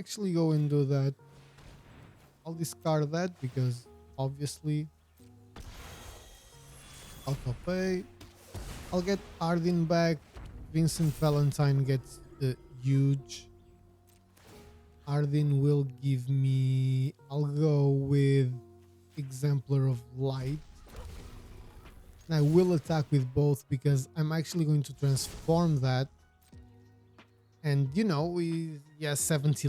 actually go and do that. I'll discard that because obviously auto pay. I'll get Ardyn back. Vincent Valentine gets the huge. Ardyn will give me. I'll go with Exemplar of Light. And I will attack with both because I'm actually going to transform that. And you know, we 70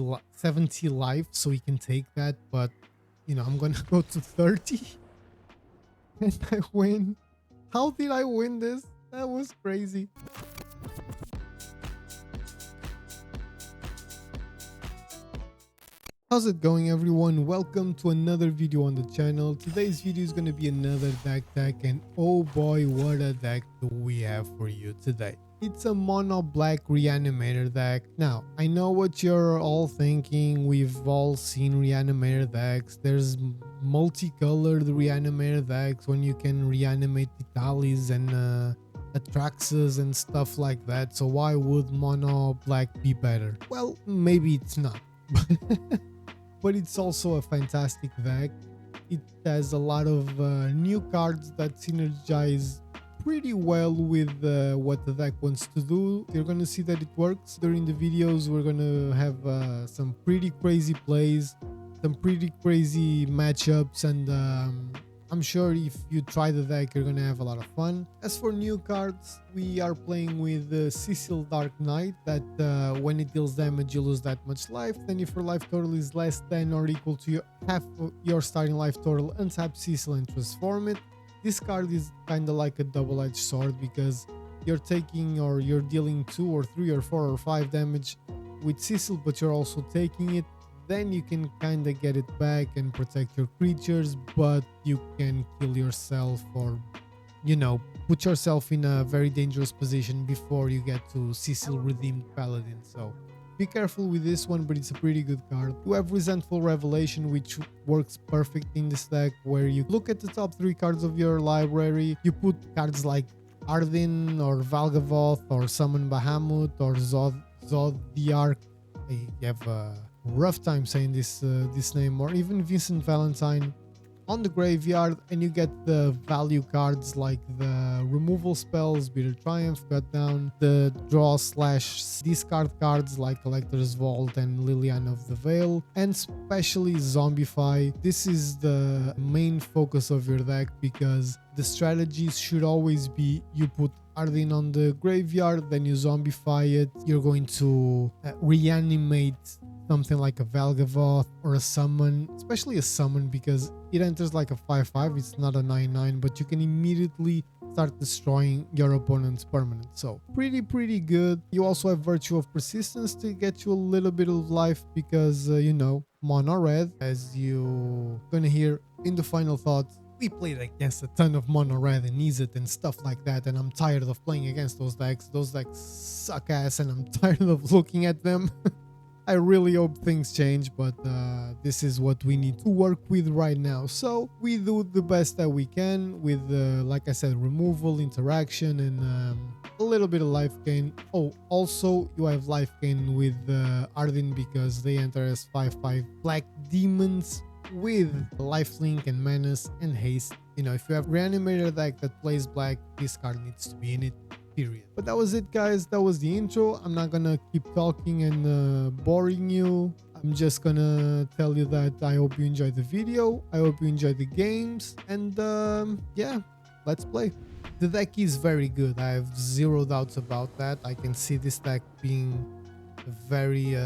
life, so we can take that. But you know, I'm gonna go to 30 and I win. How did I win this? That was crazy. How's it going, everyone? Welcome to another video on the channel. Today's video is going to be another deck, and oh boy, what a deck do we have for you today. It's a Mono Black Reanimator deck. Now, I know what you're all thinking. We've all seen Reanimator decks. There's multicolored Reanimator decks when you can reanimate Vitalis and Atraxas and stuff like that. So why would Mono Black be better? Well, maybe it's not. But it's also a fantastic deck. It has a lot of new cards that synergize pretty well with what the deck wants to do. You're gonna see that it works. During the videos, we're gonna have some pretty crazy plays, some pretty crazy matchups, and I'm sure if you try the deck, you're gonna have a lot of fun. As for new cards, we are playing with Cecil Dark Knight, that when it deals damage, you lose that much life. Then if your life total is less than or equal to half your starting life total, untap Cecil and transform it. This card is kind of like a double-edged sword because you're taking or you're dealing 2 or 3 or 4 or 5 damage with Cecil, but you're also taking it. Then you can kind of get it back and protect your creatures, but you can kill yourself or, you know, put yourself in a very dangerous position before you get to Cecil Redeemed Paladin. So be careful with this one, but it's a pretty good card. You have Resentful Revelation, which works perfect in this deck, where you look at the top 3 cards of your library, you put cards like Ardyn or Valgavoth or Summon Bahamut or Zodiark. I have a rough time saying this name, or even Vincent Valentine on the graveyard, and you get the value cards like the removal spells, Bitter Triumph, Cut Down, the draw / discard cards like Collector's Vault and Liliana of the Veil, and especially Zombify. This is the main focus of your deck because the strategies should always be you put Ardyn on the graveyard, then you zombify it. You're going to reanimate something like a Valgavoth or a summon, especially a summon because it enters like a 5/5. It's not a 9/9, but you can immediately start destroying your opponent's permanent. So pretty good. You also have Virtue of Persistence to get you a little bit of life because you know, Mono Red, as you gonna hear in the final thoughts. We played against a ton of Mono Red and Izzet and stuff like that, and I'm tired of playing against those decks. Those decks suck ass and I'm tired of looking at them. I really hope things change, but this is what we need to work with right now. So we do the best that we can with, like I said, removal, interaction, and a little bit of life gain. Oh, also you have life gain with Ardyn because they enter as 5/5 black demons with lifelink and menace and haste. You know, if you have Reanimator deck that plays black, this card needs to be in it, period. But that was it, guys. That was the intro. I'm not gonna keep talking and boring you. I'm just gonna tell you that I hope you enjoyed the video. I hope you enjoyed the games, and yeah, let's play. The deck is very good. I have zero doubts about that. I can see this deck being very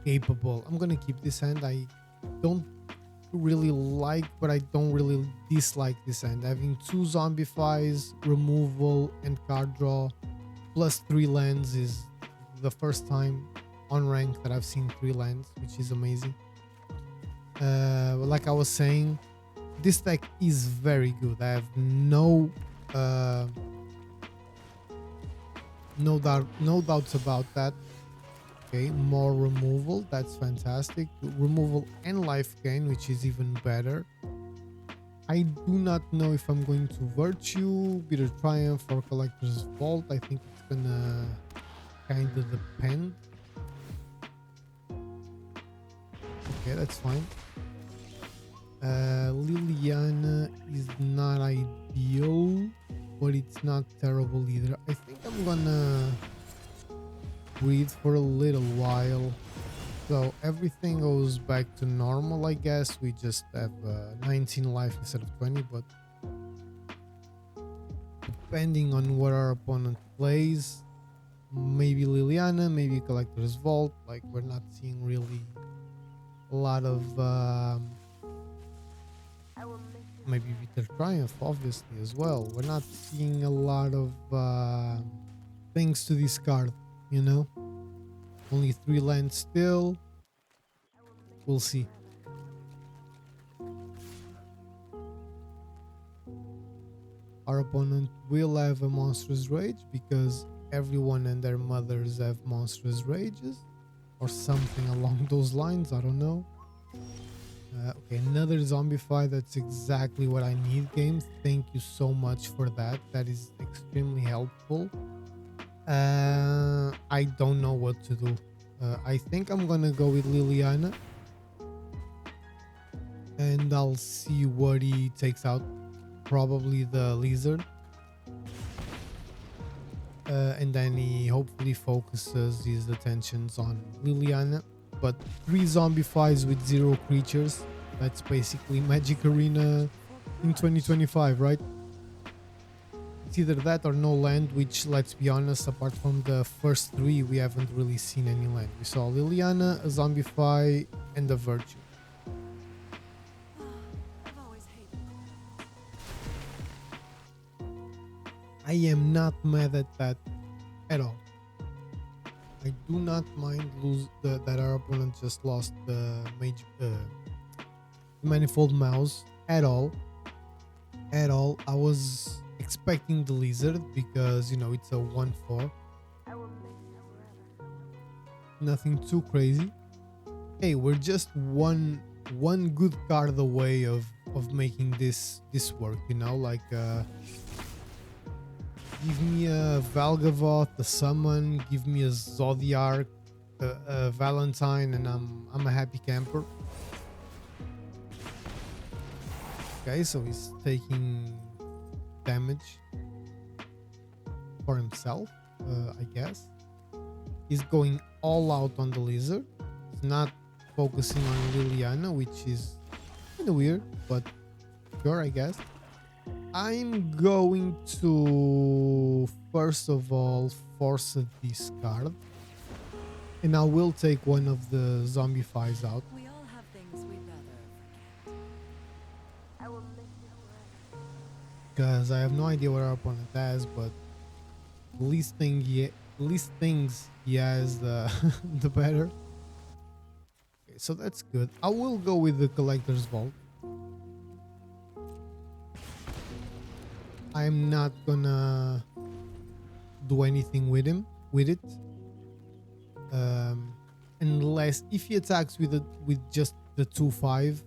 capable. I'm gonna keep this hand. I don't really like, but I don't really dislike this hand. Having 2 Zombifies, removal, and card draw plus 3 lands is the first time on rank that I've seen 3 lands, which is amazing. Like I was saying, this deck is very good. I have no doubts about that. Okay, more removal, that's fantastic. Removal and life gain, which is even better. I do not know if I'm going to Virtue, Bitter Triumph, or Collector's Vault. I think it's gonna kind of depend. Okay, that's fine. Liliana is not ideal, but it's not terrible either. I think I'm gonna breathe for a little while. So everything goes back to normal, I guess. We just have 19 life instead of 20, but depending on what our opponent plays, maybe Liliana, maybe Collector's Vault. Like, we're not seeing really a lot of maybe Bitter Triumph, obviously, as well. We're not seeing a lot of things to discard, you know. Only 3 lands still. We'll see. Our opponent will have a Monstrous Rage because everyone and their mothers have Monstrous Rages or something along those lines. I don't know. Okay, another Zombify. That's exactly what I need, game. Thank you so much for that. That is extremely helpful. I don't know what to do. I think I'm gonna go with Liliana, and I'll see what he takes out. Probably the Lizard. And then he hopefully focuses his attentions on Liliana. But 3 Zombifies with 0 creatures. That's basically Magic Arena in 2025, right? It's either that or no land, which, let's be honest, apart from the first 3, we haven't really seen any land. We saw Liliana, a Zombify, and a Virtue. I am not mad at that at all. I do not mind that our opponent just lost the Manifold Mouse at all. At all. I was expecting the Lizard because, you know, it's a 1/4. Nothing too crazy. Hey, we're just one good card away of making this work, you know, like give me a Valgavoth, a Summon, give me a Zodiac, a Valentine, and I'm a happy camper. Okay, so he's taking damage for himself, I guess. He's going all out on the Lizard. He's not focusing on Liliana, which is kind of weird, but sure, I guess. I'm going to first of all force a discard, and I will take one of the Zombifies out. We all have things we'd rather forget. Because I have no idea what our opponent has, but the least things he has, the better. Okay, so that's good. I will go with the Collector's Vault. I'm not gonna do anything with it, unless if he attacks with just the 2/5,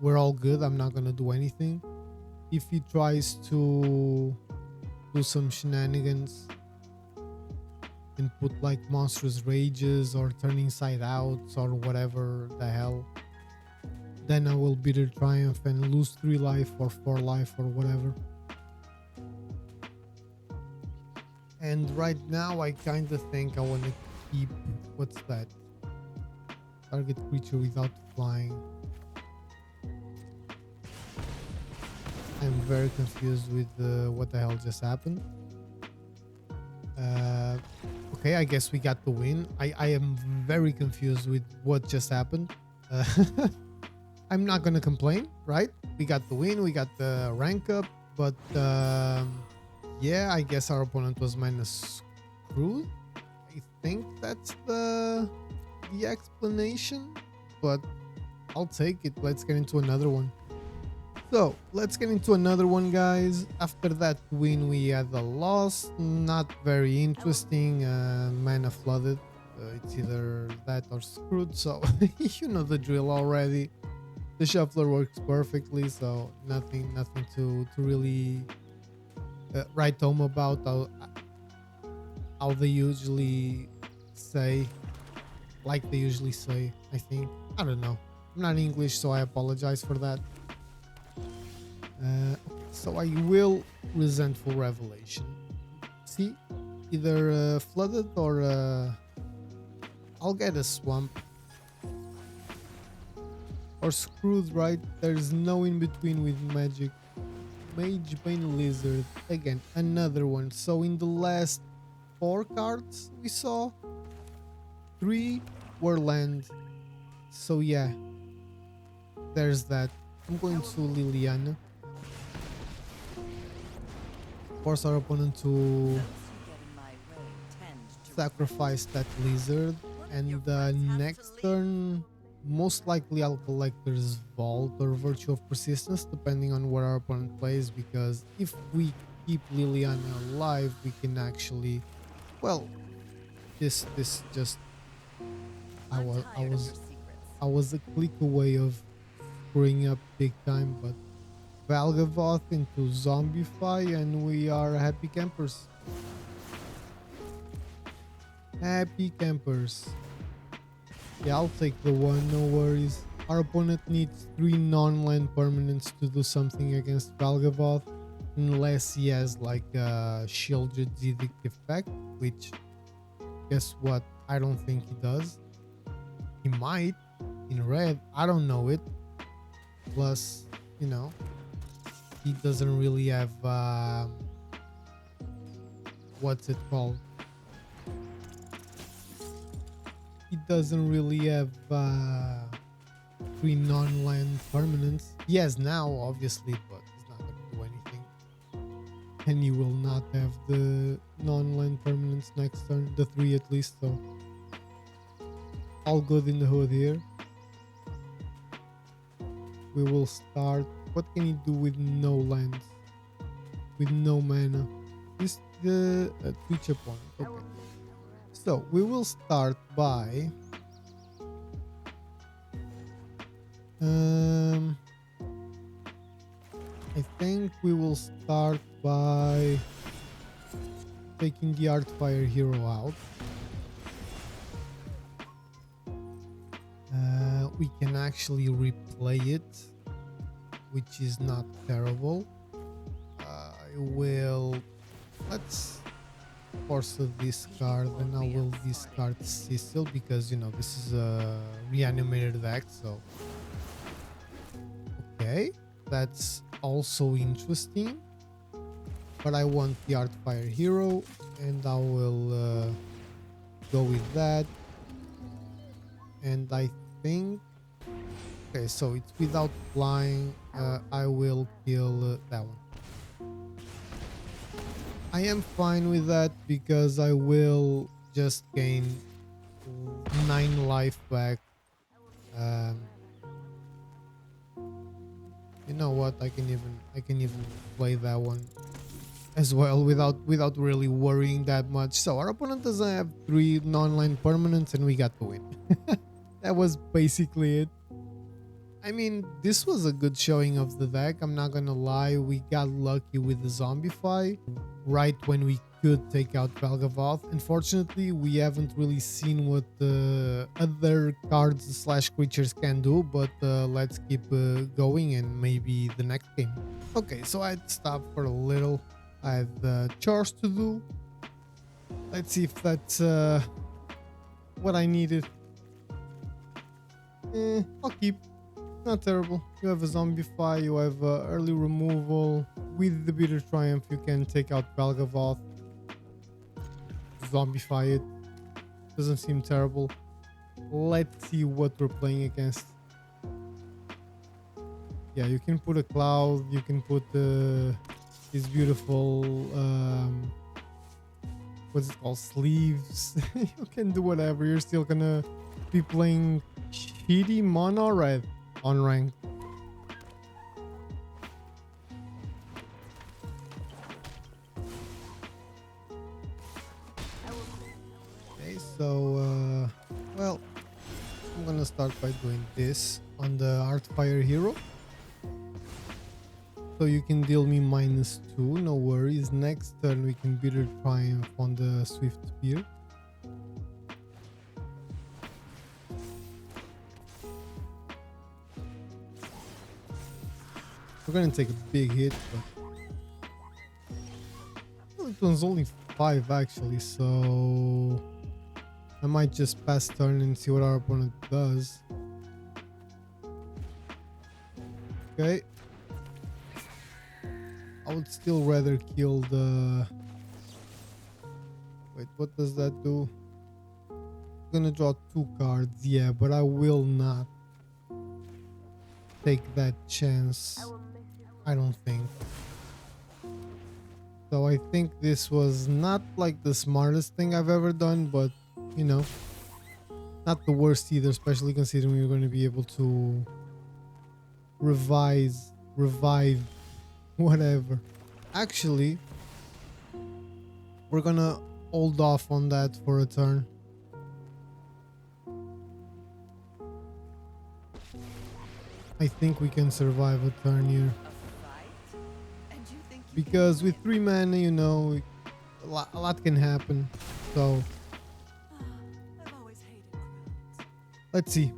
we're all good. I'm not gonna do anything. If he tries to do some shenanigans and put like Monstrous Rages or turn inside outs or whatever the hell, then I will Bitter Triumph and lose 3 life or 4 life or whatever. And right now I kind of think I want to keep, what's that? Target creature without flying. I'm very confused with what the hell just happened. Okay, I guess we got the win. I am very confused with what just happened. I'm not gonna complain, right? We got the win, we got the rank up, but yeah, I guess our opponent was minus screwed. I think that's the explanation, but I'll take it. Let's get into another one. So let's get into another one, guys. After that win, we had a loss. Not very interesting. Mana flooded. It's either that or screwed. So you know the drill already. The shuffler works perfectly, so nothing to really write home about. How they usually say, like they usually say, I think. I don't know. I'm not English, so I apologize for that. So I will Resentful Revelation. See, either Flooded or I'll get a Swamp. Or Screwed, right? There's no in between with Magic. Mage Bane Lizard. Again, another one. So in the last 4 cards we saw, 3 were land. So yeah, there's that. I'm going to Liliana. Force our opponent to Those who get in my way tend to sacrifice that lizard, and next turn most likely I'll collect there's Vault or Virtue of Persistence depending on what our opponent plays, because if we keep Liliana alive we can actually, well, this just I I'm was I tired of was your secrets. I was a click away of screwing up big time, but Valgavoth into Zombify and we are happy campers. Happy campers. Yeah, I'll take the one, no worries. Our opponent needs 3 non-land permanents to do something against Valgavoth, unless he has like a Shielded Edict effect, which, guess what, I don't think he does. He might, in red, I don't know it. Plus, you know, he doesn't really have, what's it called? He doesn't really have 3 non-land permanents. He has now, obviously, but he's not going to do anything. And he will not have the non-land permanents next turn, the 3 at least, so all good in the hood here. We will start. What can he do with no lands? With no mana? This the Twitch opponent. Okay. So we will start by I think we will start by taking the Artfire hero out. We can actually replay it, which is not terrible. I will, let's force a discard, and I will discard Cecil because, you know, this is a Reanimator deck, so okay, that's also interesting, but I want the Artfire hero and I will go with that. And I think, okay, so it's without flying. I will kill that one. I am fine with that because I will just gain 9 life back. You know what? I can even play that one as well without really worrying that much. So our opponent doesn't have 3 non-land permanents and we got the win. That was basically it. I mean, this was a good showing of the deck, I'm not gonna lie. We got lucky with the Zombify right when we could take out Valgavoth. Unfortunately, we haven't really seen what the other cards slash creatures can do, but let's keep going and maybe the next game. Okay, so I had stopped for a little. I had chores to do. Let's see if that's what I needed. I'll keep. Not terrible. You have a Zombify, you have early removal. With the Bitter Triumph, you can take out Valgavoth. Zombify it. Doesn't seem terrible. Let's see what we're playing against. Yeah, you can put a Cloud. You can put these beautiful, what's it called? Sleeves. You can do whatever. You're still gonna be playing shitty mono red on rank. Okay, so well, I'm gonna start by doing this on the Artfire hero. So you can deal me -2, no worries. Next turn we can Bitter Triumph on the Swift Spear. We're gonna take a big hit, but well, it was only 5 actually, so I might just pass turn and see what our opponent does. Okay. I would still rather kill the... Wait, what does that do? I'm gonna draw 2 cards, yeah, but I will not take that chance. I don't think. So I think this was not like the smartest thing I've ever done, but you know, not the worst either, especially considering we're going to be able to revive whatever. Actually, we're gonna hold off on that for a turn. I think we can survive a turn here. Because with 3 mana, you know, a lot can happen. So, let's see.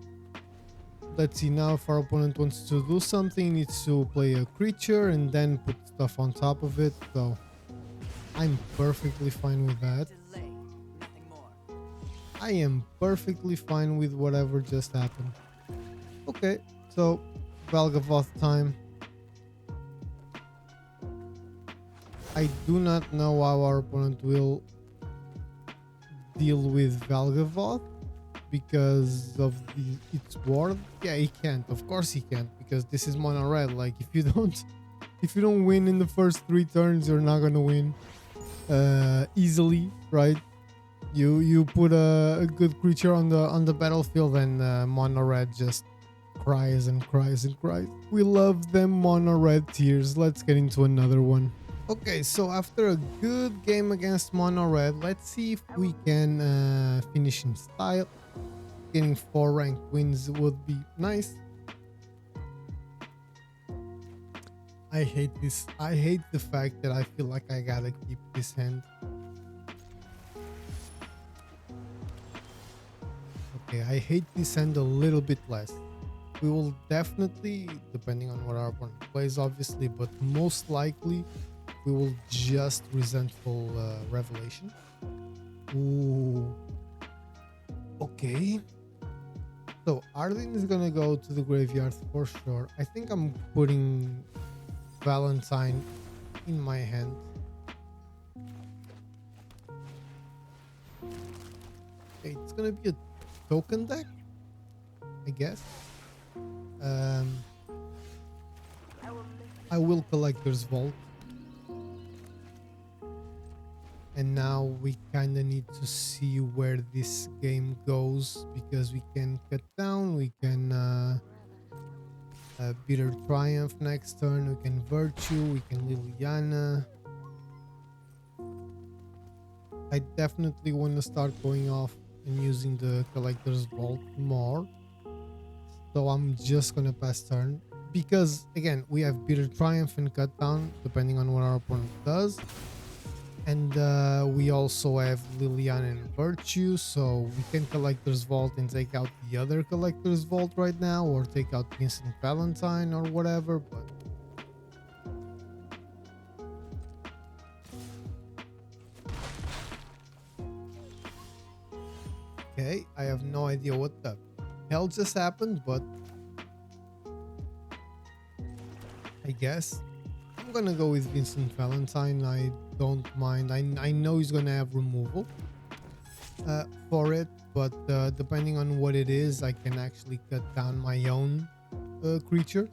Let's see now if our opponent wants to do something, he needs to play a creature and then put stuff on top of it. So, I'm perfectly fine with that. I am perfectly fine with whatever just happened. Okay, so Valgavoth time. I do not know how our opponent will deal with Valgavoth because of its ward. Yeah, he can't. Of course he can't, because this is mono red. Like if you don't win in the first 3 turns, you're not gonna win easily, right? You put a good creature on the battlefield and mono red just cries and cries and cries. We love them mono red tears. Let's get into another one. Okay, so after a good game against mono red, let's see if we can finish in style. Getting 4 ranked wins would be nice. I hate this. I hate the fact that I feel like I gotta keep this hand. Okay, I hate this hand a little bit less. We will definitely, depending on what our opponent plays obviously, but most likely we will just Resentful Revelation. Ooh. Okay. So Ardyn is gonna go to the graveyard for sure. I think I'm putting Valentine in my hand. Okay, it's gonna be a token deck, I guess. I will Collector's Vault. And now we kind of need to see where this game goes, because we can cut down, we can Bitter Triumph next turn, we can Virtue, we can Liliana. I definitely want to start going off and using the Collector's Vault more. So I'm just gonna pass turn, because again we have Bitter Triumph and Cut Down depending on what our opponent does. And we also have Liliana and Virtue, so we can Collector's Vault and take out the other Collector's Vault right now, or take out Instant Valentine or whatever, but okay, I have no idea what the hell just happened, but I guess I'm gonna go with Instant Valentine. I don't mind. I know he's gonna have removal for it, but depending on what it is, I can actually cut down my own creature,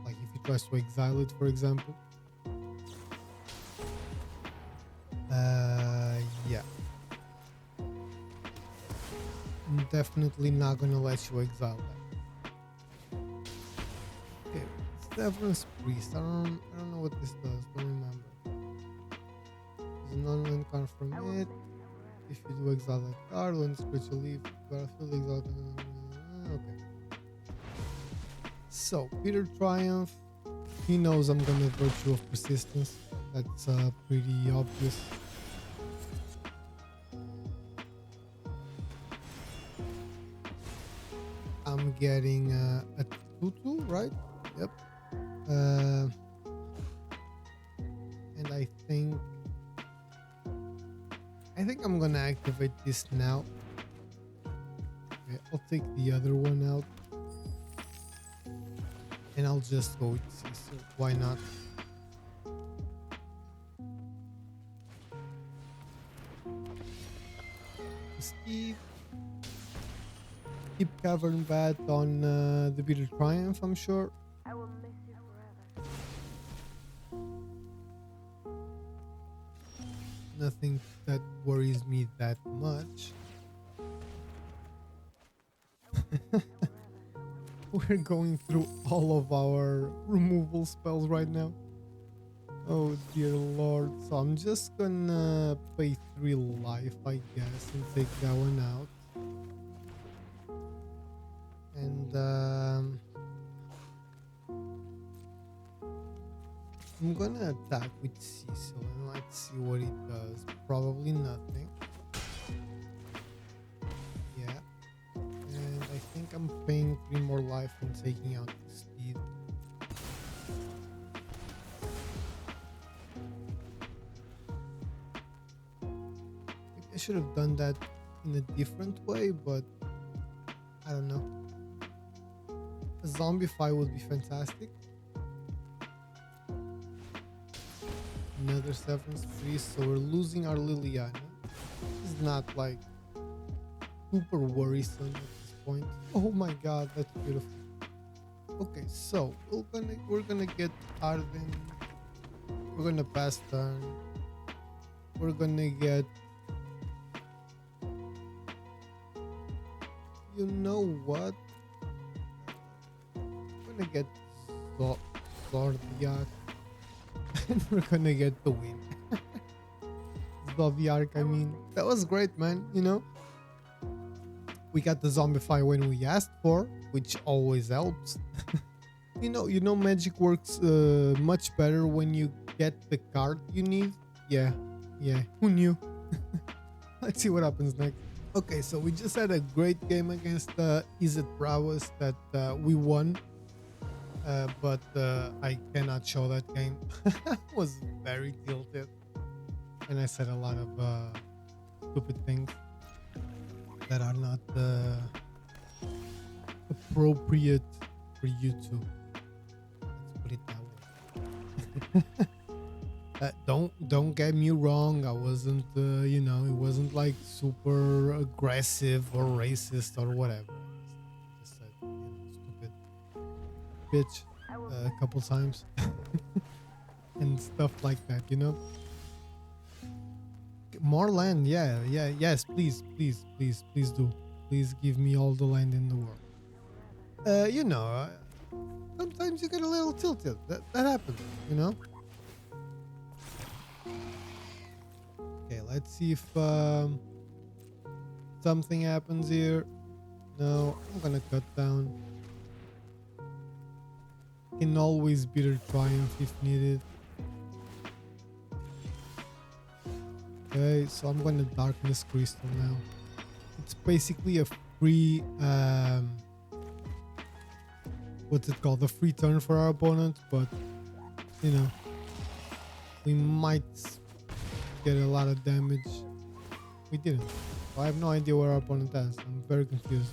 like if he tries to exile it, for example. Yeah, I'm definitely not gonna let you exile that. Okay, Severance Priest. I don't know what this does. Don't remember. There's a non-land card from it. If you do exile that card, when this creature leaves battlefield, exile. Okay. So Bitter Triumph. He knows I'm gonna Virtue of Persistence. That's pretty obvious. I'm getting a 2/2, right? Yep. And I think I'm gonna activate this now. Okay, I'll take the other one out, and I'll just go with Cecil. Why not? Steve, keep covering that on the Bitter Triumph, I'm sure. I will miss you forever. Nothing that worries me that much. We're going through all of our removal spells right now. Oh dear lord. So I'm just gonna pay 3 life, I guess, and take that one out. And I'm gonna attack with Cecil and let's see what it does. Probably nothing. Yeah. And I think I'm paying 3 more life and taking out the Steed. Maybe I should have done that in a different way, but I don't know. A zombie fight would be fantastic. Another 7-3, so we're losing our Liliana. It's not like super worrisome at this point. Oh my god, that's beautiful. Okay, so we're gonna get Ardyn. We're gonna pass turn. We're gonna get, you know what? We're gonna get Zodiac. And we're gonna get the win. Zodiac, I mean, that was great, man. You know, we got the zombie fight when we asked for, which always helps. you know, magic works much better when you get the card you need. Yeah, who knew? Let's see what happens next. Okay, so we just had a great game against Izzet Bravos that we won. But I cannot show that game. Was very tilted, and I said a lot of stupid things that are not appropriate for YouTube. Let's put it that way. Don't get me wrong. I wasn't, you know, it wasn't like super aggressive or racist or whatever. Just said, you know, stupid bitch a couple times and stuff like that, you know. More land, yes, please do. Please give me all the land in the world. You know, sometimes you get a little tilted. That happens, you know. Okay, let's see if something happens here. No, I'm gonna cut down. Can always Bitter Triumph if needed. Okay, so I'm gonna Darkness Crystal now. It's basically a free what's it called? A free turn for our opponent, but you know, we might get a lot of damage. We didn't. I have no idea where our opponent is. I'm very confused.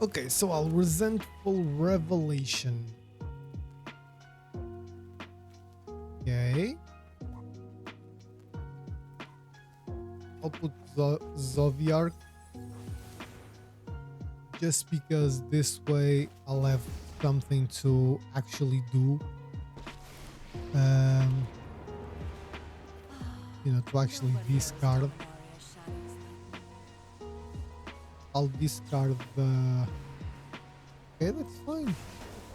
Okay, so I'll Resentful Revelation. Okay. I'll put Zodiac. Just because this way I'll have something to actually do. You know, to actually discard. I'll discard the... Okay, that's fine.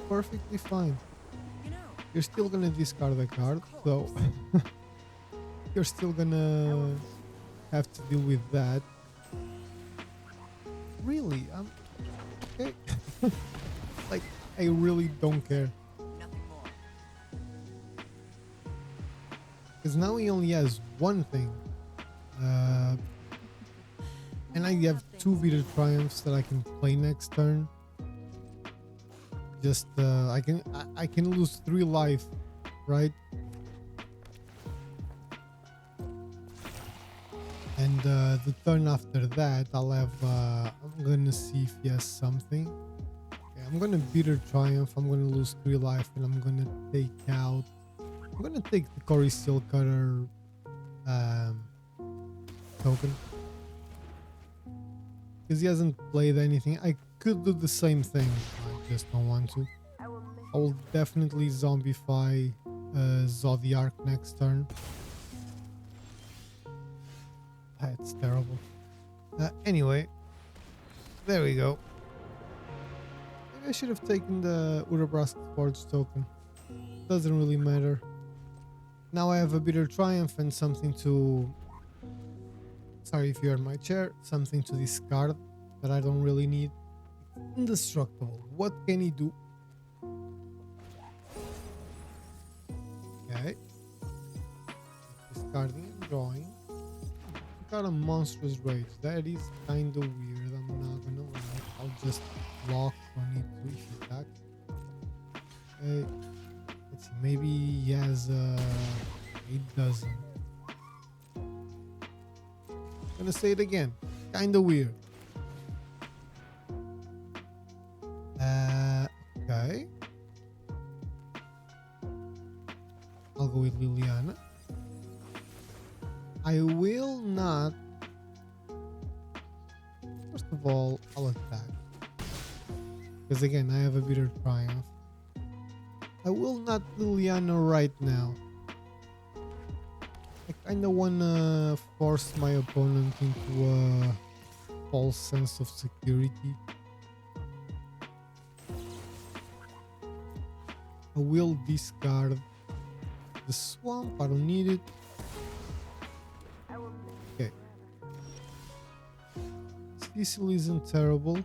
Perfectly fine. You're still gonna discard the card, so... You're still gonna have to deal with that. Really? Okay. Like, I really don't care. Because now he only has one thing. And I have 2 Bitter Triumphs that I can play next turn. Just I can lose 3 life, right? And the turn after that, I'll have. I'm gonna see if he has something. Okay, I'm gonna bitter triumph. I'm gonna lose 3 life, and I'm gonna take out. I'm gonna take the Cory Steel Cutter token because he hasn't played anything. I could do the same thing. I just don't want to. I will definitely zombify Zodiac next turn. That's terrible. Anyway, there we go. Maybe I should have taken the Urabrask Forge token. Doesn't really matter. Now I have a bitter triumph and something to... Sorry if you're in my chair. Something to discard that I don't really need. Indestructible. What can he do? Okay. Discarding and drawing. Got a monstrous rage. That is kind of weird. I'm not gonna lie. I'll just block when he attack. Okay. Let's see. Maybe he has he doesn't. I'm gonna say it again. Kind of weird. Okay. I'll go with Liliana. I will not. First of all, I'll attack. Because again, I have a bitter triumph. I will not Liliana right now. I kinda wanna force my opponent into a false sense of security. I will discard the swamp. I don't need it. Okay. Cecil isn't terrible.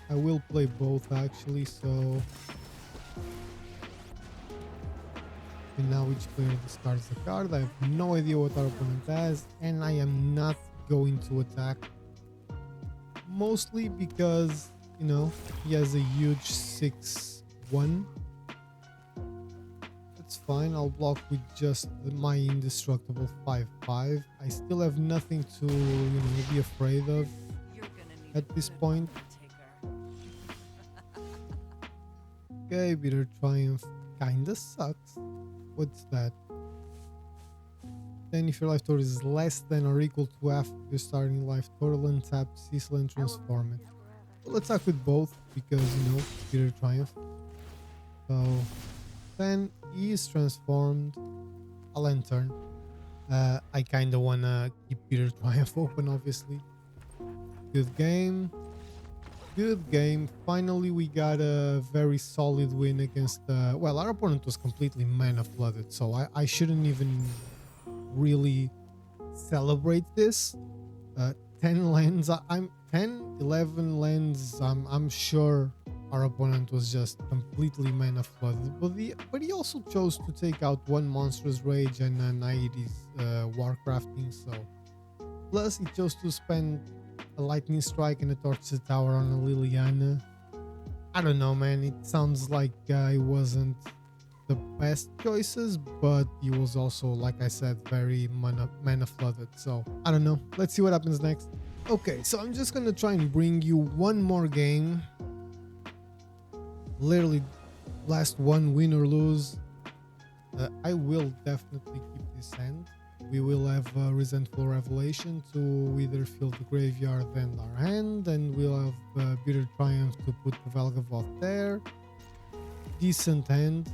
I will play both actually, so... And now each player discards a card. I have no idea what our opponent has, and I am not going to attack. Mostly because, you know, he has a huge 6-1. That's fine. I'll block with just my indestructible 5-5. I still have nothing to, you know, be afraid of at this point. Okay, bitter triumph kinda sucks. What's that? Then if your life total is less than or equal to half of your starting life total, untap Cecil and transform it. Well, let's act with both because, you know, bitter triumph. So then he is transformed. I'll end turn. I kinda wanna keep bitter triumph open, obviously. Good game. Good game. Finally, we got a very solid win against... well, our opponent was completely mana flooded, so I shouldn't even really celebrate this. 10 lands. I'm 10, 11 lands. I'm sure our opponent was just completely mana flooded, but he also chose to take out one monstrous rage and an 80s warcrafting. So plus he chose to spend a lightning strike and a torch the tower on a Liliana. I don't know, man. It sounds like it wasn't the best choices, but he was also, like I said, very mana flooded. So I don't know. Let's see what happens next. Okay, so I'm just gonna try and bring you one more game. Literally last one, win or lose. I will definitely keep this hand. We will have a Resentful Revelation to either fill the graveyard and our hand, and we'll have Bitter Triumph to put the Valgavoth there. Decent hand.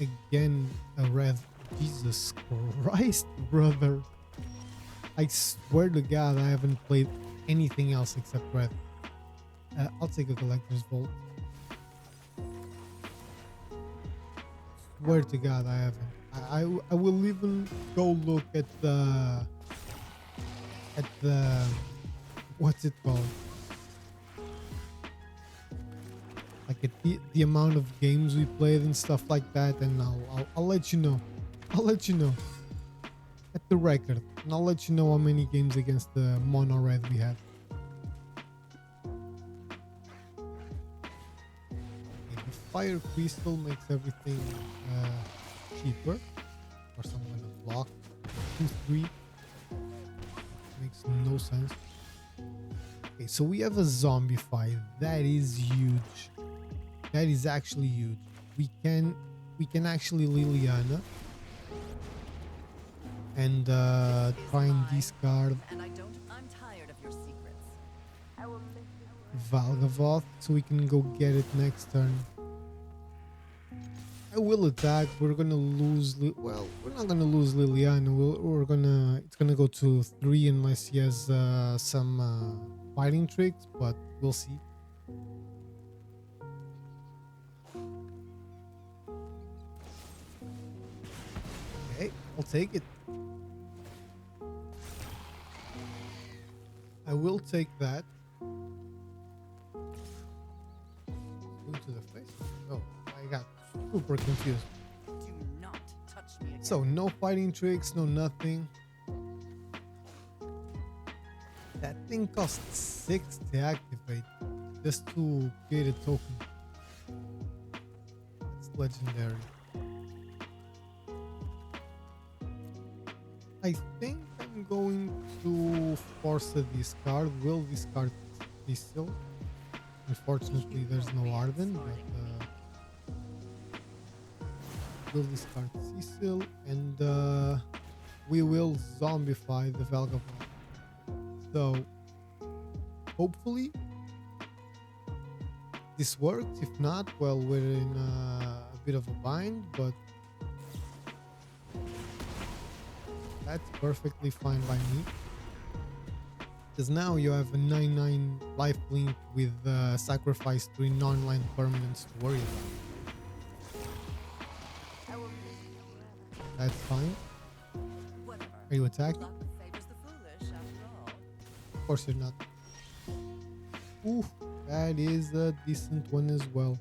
Again, a red. Jesus Christ, brother. I swear to God, I haven't played anything else except red. I'll take a Collector's Vault. Swear to God, I haven't. I will even go look at the what's it called, like at the amount of games we played and stuff like that, and I'll let you know. I'll let you know at the record, and I'll let you know how many games against the mono red we had. fire crystal makes everything cheaper. Or some kind of block. 2-3 makes no sense. Okay, so we have a zombie fight. That is huge. That is actually huge. We can actually Liliana and try and discard And I'm tired of your secrets. Valgavoth so we can go get it next turn. I will attack. We're gonna lose. Well, we're not gonna lose Liliana. We're gonna. It's gonna go to 3 unless he has some fighting tricks, but we'll see. Okay, I'll take it. I will take that. To the face. Oh, I got super confused. Do not touch me again. So no fighting tricks, no nothing. That thing costs 6 to activate, just to create a token. It's legendary. I think I'm going to force a discard. Will discard this still. Unfortunately, there's no Ardyn, but we'll discard Cecil and we will zombify the Valgavoth. So, hopefully, this works. If not, well, we're in a bit of a bind, but that's perfectly fine by me. Because now you have a 9/9 life link with sacrifice 3 non-land permanents to worry about. That's fine. Whatever. Are you attacking? Luck favors the foolish after all. Of course you're not. Ooh, that is a decent one as well.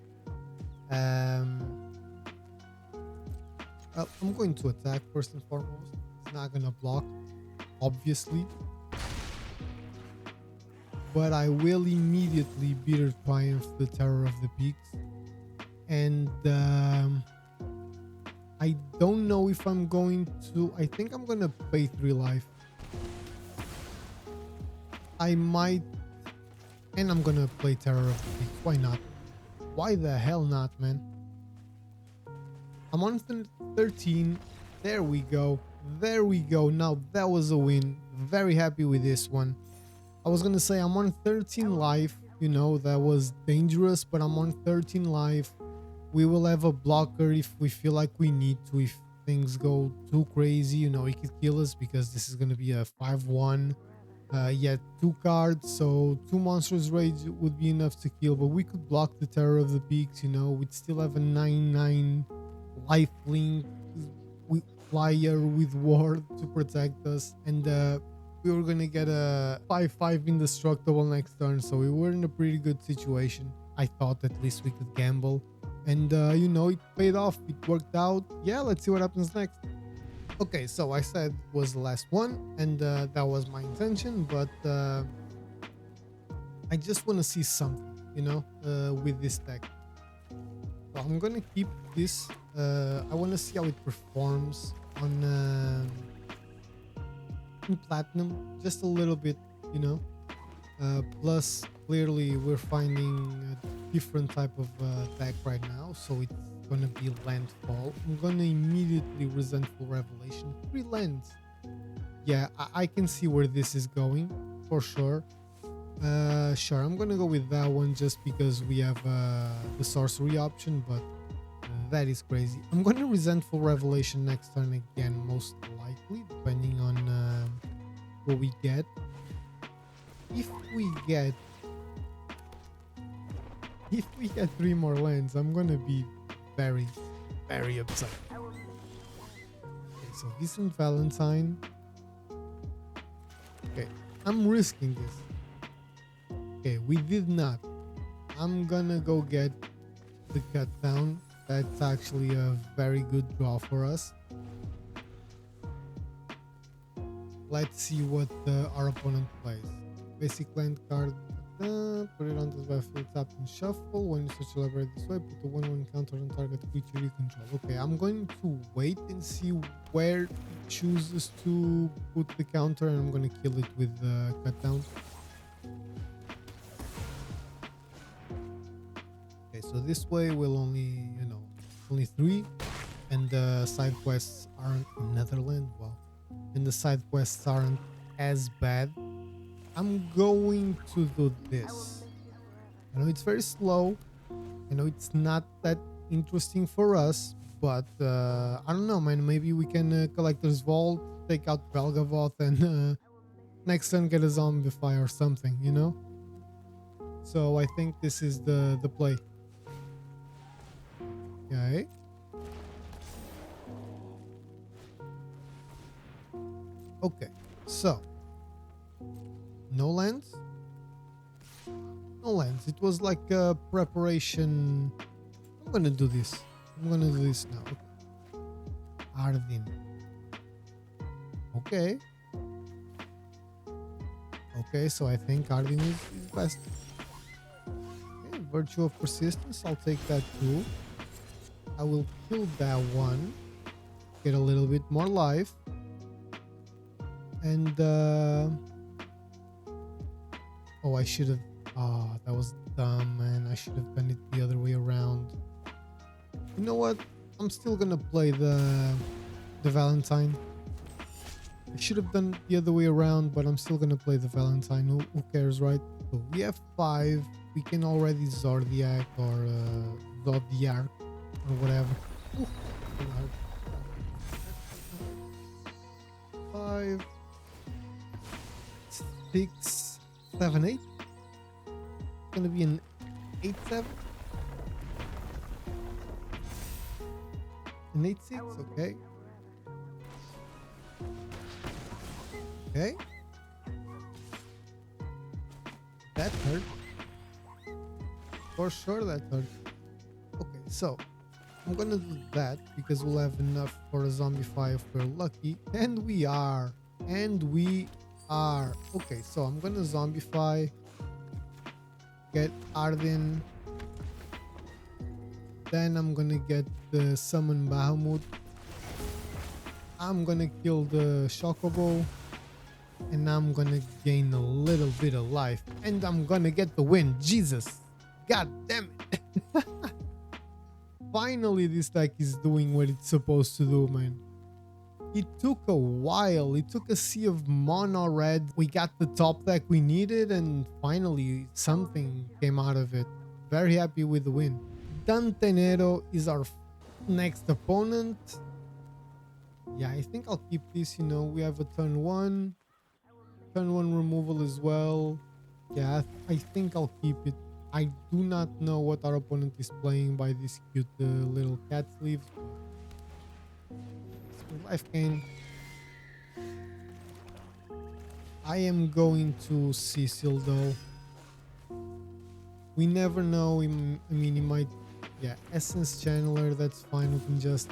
Well, I'm going to attack first and foremost. It's not gonna block, obviously. But I will immediately Bitter Triumph the Terror of the Peaks. And I don't know if I'm going to... I think I'm going to pay 3 life. I might... And I'm going to play Terror of the Peaks. Why not? Why the hell not, man? I'm on 13. There we go. There we go. Now that was a win. Very happy with this one. I was gonna say I'm on 13 life, you know, that was dangerous, but I'm on 13 life. We will have a blocker if we feel like we need to. If things go too crazy, you know, he could kill us because this is gonna be a 5-1. Yet 2 cards, so 2 monsters rage would be enough to kill, but we could block the Terror of the Peaks, you know. We'd still have a 9/9 life link with flyer with ward to protect us, and we were gonna get a 5/5 indestructible next turn, so we were in a pretty good situation. I thought at least we could gamble, and you know, it paid off. It worked out. Yeah, let's see what happens next. Okay, so I said was the last one, and that was my intention, but I just want to see something, you know, with this deck. So I'm gonna keep this. I want to see how it performs on platinum, just a little bit, you know. Plus, clearly, we're finding a different type of deck right now, so it's gonna be landfall. I'm gonna immediately Resentful Revelation. 3 lands. Yeah, I can see where this is going for sure. Sure, I'm gonna go with that one just because we have the sorcery option, but that is crazy. I'm gonna Resentful Revelation next turn again, most likely, depending on what we get. If we get 3 more lands, I'm gonna be very, very upset. Okay, so Decent Valentine. Okay, I'm risking this. Okay, we did not. I'm gonna go get the Cut Down. That's actually a very good draw for us. Let's see what our opponent plays. Basic land card. Put it on this battlefield, tap and shuffle. When you search the library this way, put the 1/1 counter on target creature you control. Okay, I'm going to wait and see where it chooses to put the counter, and I'm going to kill it with the cut down. Okay, so this way we'll only, only 3, and the side quests aren't in Netherlands. Wow, and the side quests aren't as bad. I'm going to do this. I know it's very slow. I know it's not that interesting for us, but I don't know, man. Maybe we can Collector's Vault, take out Belgavoth, and next turn get a Zombify or something, you know? So I think this is the play. Okay. Okay, so no lands. No lands. It was like a preparation. I'm gonna do this. I'm gonna do this now. Ardyn. Okay. Okay, so I think Ardyn is best. Okay, Virtue of Persistence. I'll take that too. I will kill that one. Get a little bit more life. And oh, I should have. Oh, that was dumb, man. I should have done it the other way around. You know what? I'm still gonna play the Valentine. I should have done it the other way around, but I'm still gonna play the Valentine. Who cares, right? So we have 5. We can already Zodiac or Zodiac or whatever. Ooh, 5, 6, 7, 8. Gonna be an 8-7, an 8-6. Okay, okay, that hurt for sure. That hurt. Okay, so I'm gonna do that because we'll have enough for a Zombify if we're lucky, and we are. Okay, so I'm gonna Zombify. Get Ardyn, then I'm gonna get the summon Bahamut. I'm gonna kill the Chocobo, and I'm gonna gain a little bit of life, and I'm gonna get the win. Jesus, god damn it. Finally this deck is doing what it's supposed to do, man. It took a while. It took a sea of mono red. We got the top deck we needed, and finally something came out of it. Very happy with the win. Dantenero is our next opponent. Yeah, I think I'll keep this. We have a turn 1 removal as well. Yeah, I think I'll keep it. I do not know what our opponent is playing by these cute little cat sleeves. Life gain. I am going to Cecil though. We never know. I mean, he might. Yeah, Essence Channeler. That's fine. We can just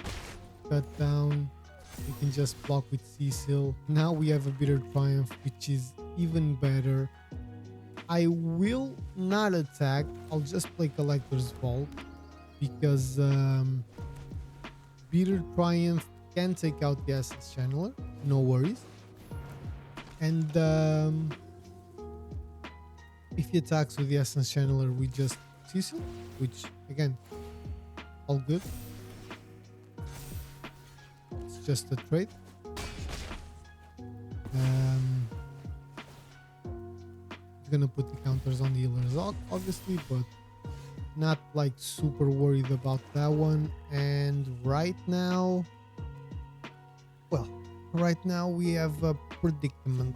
cut down. We can just block with Cecil. Now we have a Bitter Triumph, which is even better. I will not attack. I'll just play Collector's Vault because Bitter Triumph can take out the Essence Channeler, no worries. And if he attacks with the Essence Channeler, we just Cecil, which again, all good. It's just a trade. He's gonna put the counters on the healers, obviously, but not like super worried about that one. And right now, we have a predicament.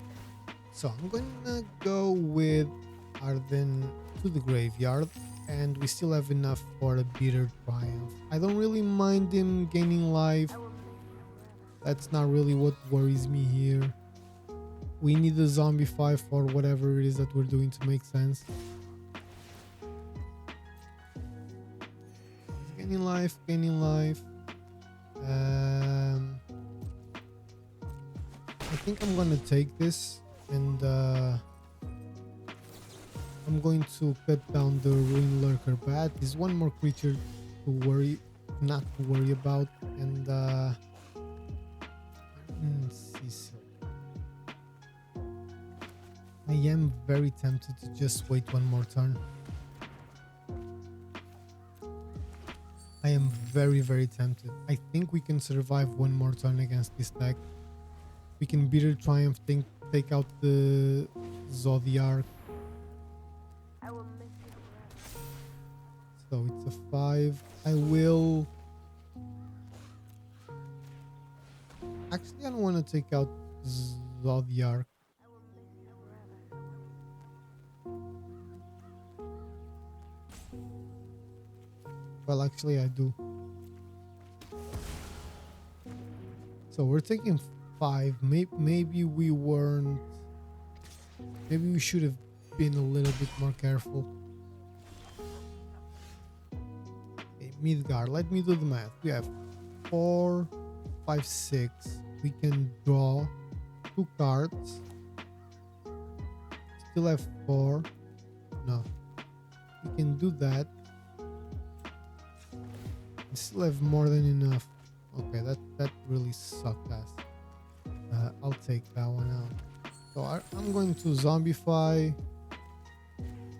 So I'm gonna go with Ardyn to the graveyard, and we still have enough for a Bitter Triumph. I don't really mind him gaining life. That's not really what worries me here. We need a Zombify for whatever it is that we're doing to make sense. Gaining life. I think I'm gonna take this, and I'm going to cut down the Ruin Lurker Bat. There's one more creature to not to worry about, and Cecil. I am very tempted to just wait one more turn. I am very, very tempted. I think we can survive one more turn against this deck. We can Bitter Triumph, take out the Zodiac. So it's a 5. I will... Actually, I don't want to take out Zodiac. Well, actually, I do. So we're taking 5. Maybe we weren't... Maybe we should have been a little bit more careful. Okay, Midgard, let me do the math. We have 4, 5, 6. We can draw 2 cards. Still have 4. No. We can do that. We still have more than enough. Okay, that really sucked ass. I'll take that one out. So I'm going to zombify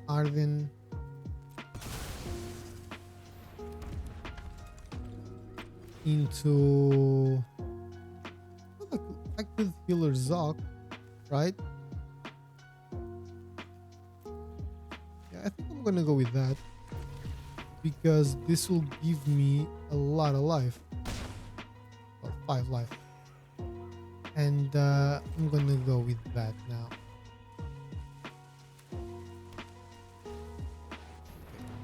Ardyn. Into active healer Zoc, right? Yeah, I think I'm gonna go with that because this will give me a lot of life. Well, 5 life. And I'm gonna go with that now.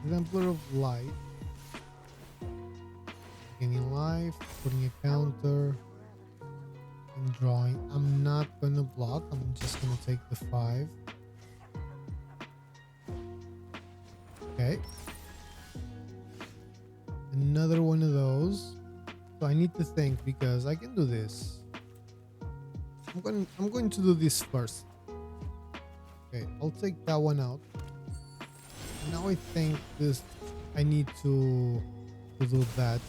Exemplar of Light. Gaining life, putting a counter, and drawing. I'm not gonna block, I'm just gonna take the 5. Okay. Another one of those. So I need to think because I can do this. I'm going to do this first. Okay, I'll take that one out. Now I think I need to do that.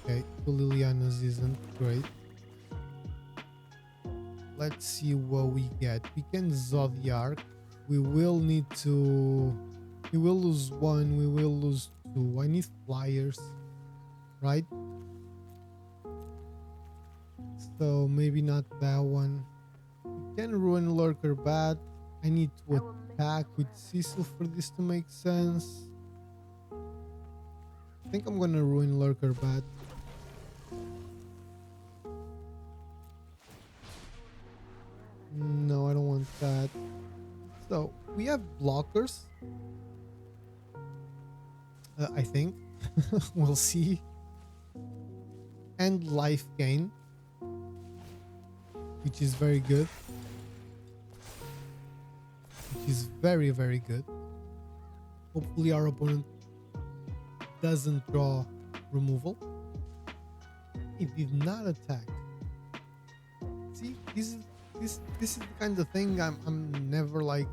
Okay, 2 Lilianas isn't great. Let's see what we get. We can Zodiac. We will need to... We will lose 1, we will lose 2. I need flyers, right? So maybe not that one. We can Ruin Lurker Bat. I need to attack with Cecil for this to make sense. I think I'm gonna Ruin Lurker Bat. No, I don't want that. So we have blockers. I think. We'll see. And life gain, which is very good. Which is very, very good. Hopefully our opponent doesn't draw removal. He did not attack. See, this is the kind of thing I'm never like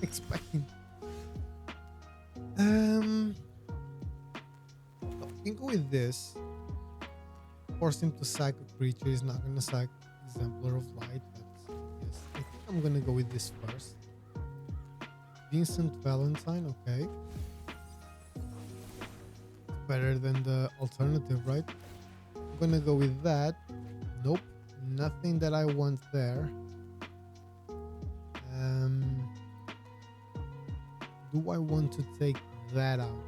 expecting. We can go with this. Force him to sack a creature. He's not gonna sack Exemplar of Light. But yes, I think I'm gonna go with this first. Vincent Valentine, okay. Better than the alternative, right? I'm gonna go with that. Nope, nothing that I want there. Do I want to take that out?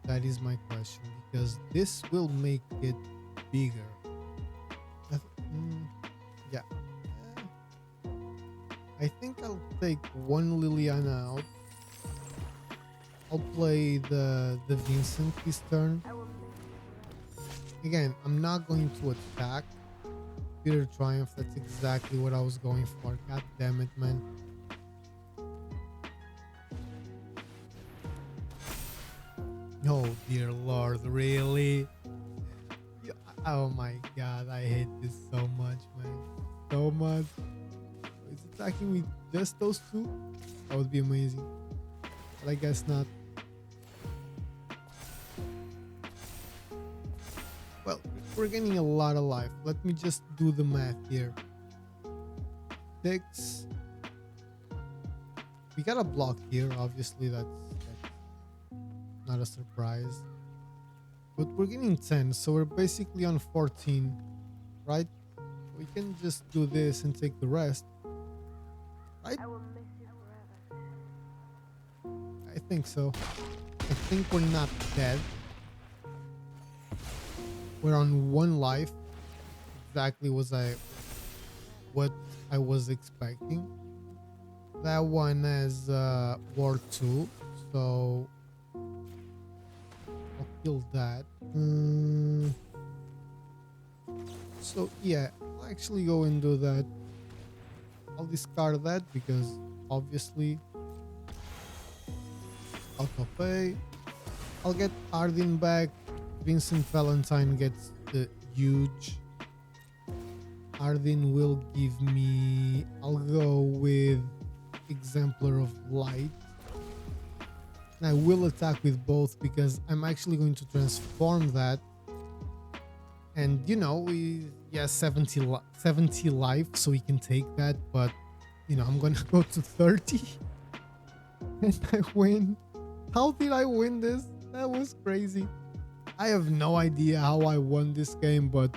That is my question, because this will make it bigger. Yeah. I think I'll take 1 Liliana out. I'll play the Vincent this turn. Again, I'm not going to attack. Bitter Triumph, that's exactly what I was going for. God damn it, man. Oh dear lord, really? Oh my god, I hate this so much, man. So much. It's attacking with just those two? That would be amazing. But I guess not. Well, we're getting a lot of life. Let me just do the math here. 6. We got a block here. Obviously, that's not a surprise. But we're getting 10, so we're basically on 14, right? We can just do this and take the rest, right? I think so. I think we're not dead. We're on 1 life. Exactly what I was expecting. That one has War 2, so I'll kill that. So yeah, I'll actually go and do that. I'll discard that because obviously auto pay. I'll get Ardyn back. Vincent Valentine gets the huge. Ardyn will give me, I'll go with Exemplar of Light. And I will attack with both because I'm actually going to transform that. And you know, we 70 life, so we can take that, but you know, I'm gonna go to 30 and I win. How did I win this? That was crazy. I have no idea how I won this game, but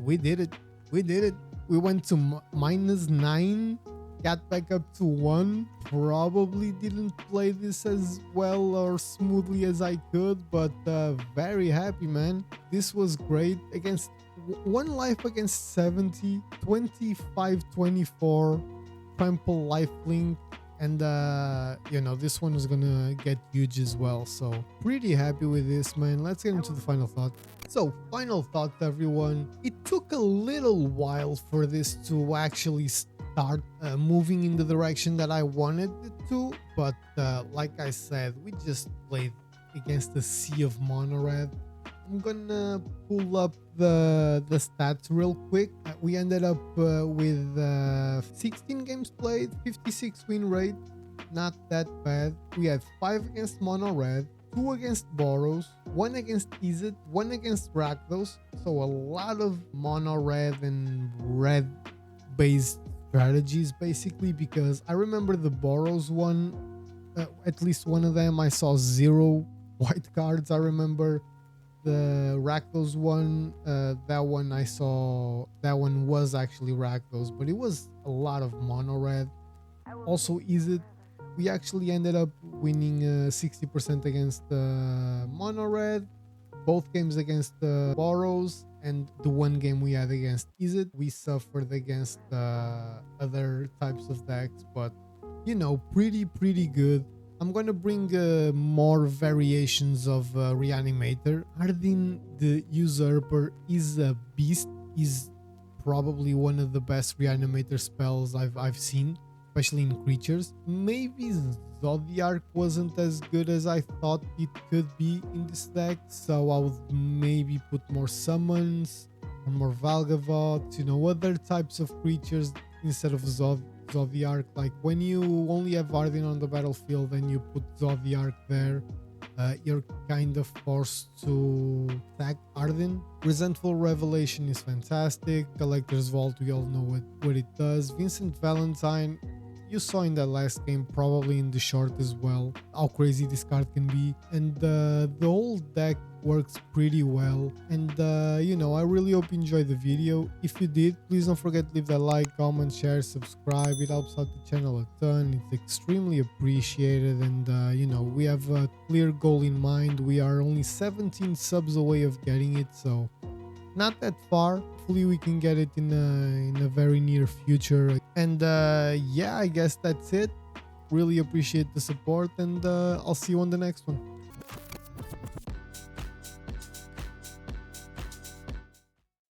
we did it. We did it. We went to -9, got back up to 1. Probably didn't play this as well or smoothly as I could, but very happy, man. This was great. Against 1 life against 70, 25-24, trample lifelink. And you know, this one is gonna get huge as well, so pretty happy with this, man. Let's get into the final thought. So final thought, everyone. It took a little while for this to actually start moving in the direction that I wanted it to, but like I said, we just played against the sea of mono red. I'm gonna pull up the stats real quick. We ended up with 16 games played, 56 win rate, not that bad. We had 5 against mono red, 2 against Boros, 1 against Izzet, 1 against Rakdos. So a lot of mono red and red based strategies basically, because I remember the Boros one, at least one of them I saw 0 white cards. I remember the Rakdos one, that one I saw, that one was actually Rakdos, but it was a lot of mono red. Also Izzet, we actually ended up winning 60% against mono red, both games against Boros, and the 1 game we had against Izzet we suffered against other types of decks, but you know, pretty good. I'm gonna bring more variations of Reanimator. Ardyn the Usurper is a beast. Is probably one of the best Reanimator spells I've seen, especially in creatures. Maybe Zodiac wasn't as good as I thought it could be in this deck, so I would maybe put more summons or more Valgavots, you know, other types of creatures instead of Zodiac. Like when you only have Ardyn on the battlefield and you put Zodiac there, you're kind of forced to attack Ardyn. Resentful Revelation is fantastic. Collector's Vault, we all know what it does. Vincent Valentine, you saw in that last game, probably in the short as well, how crazy this card can be. And the whole deck works pretty well. And you know, I really hope you enjoyed the video. If you did, please don't forget to leave that like, comment, share, subscribe. It helps out the channel a ton. It's extremely appreciated. And you know, we have a clear goal in mind. We are only 17 subs away of getting it, so not that far. Hopefully we can get it in a very near future. And yeah, I guess that's it. Really appreciate the support, and I'll see you on the next one.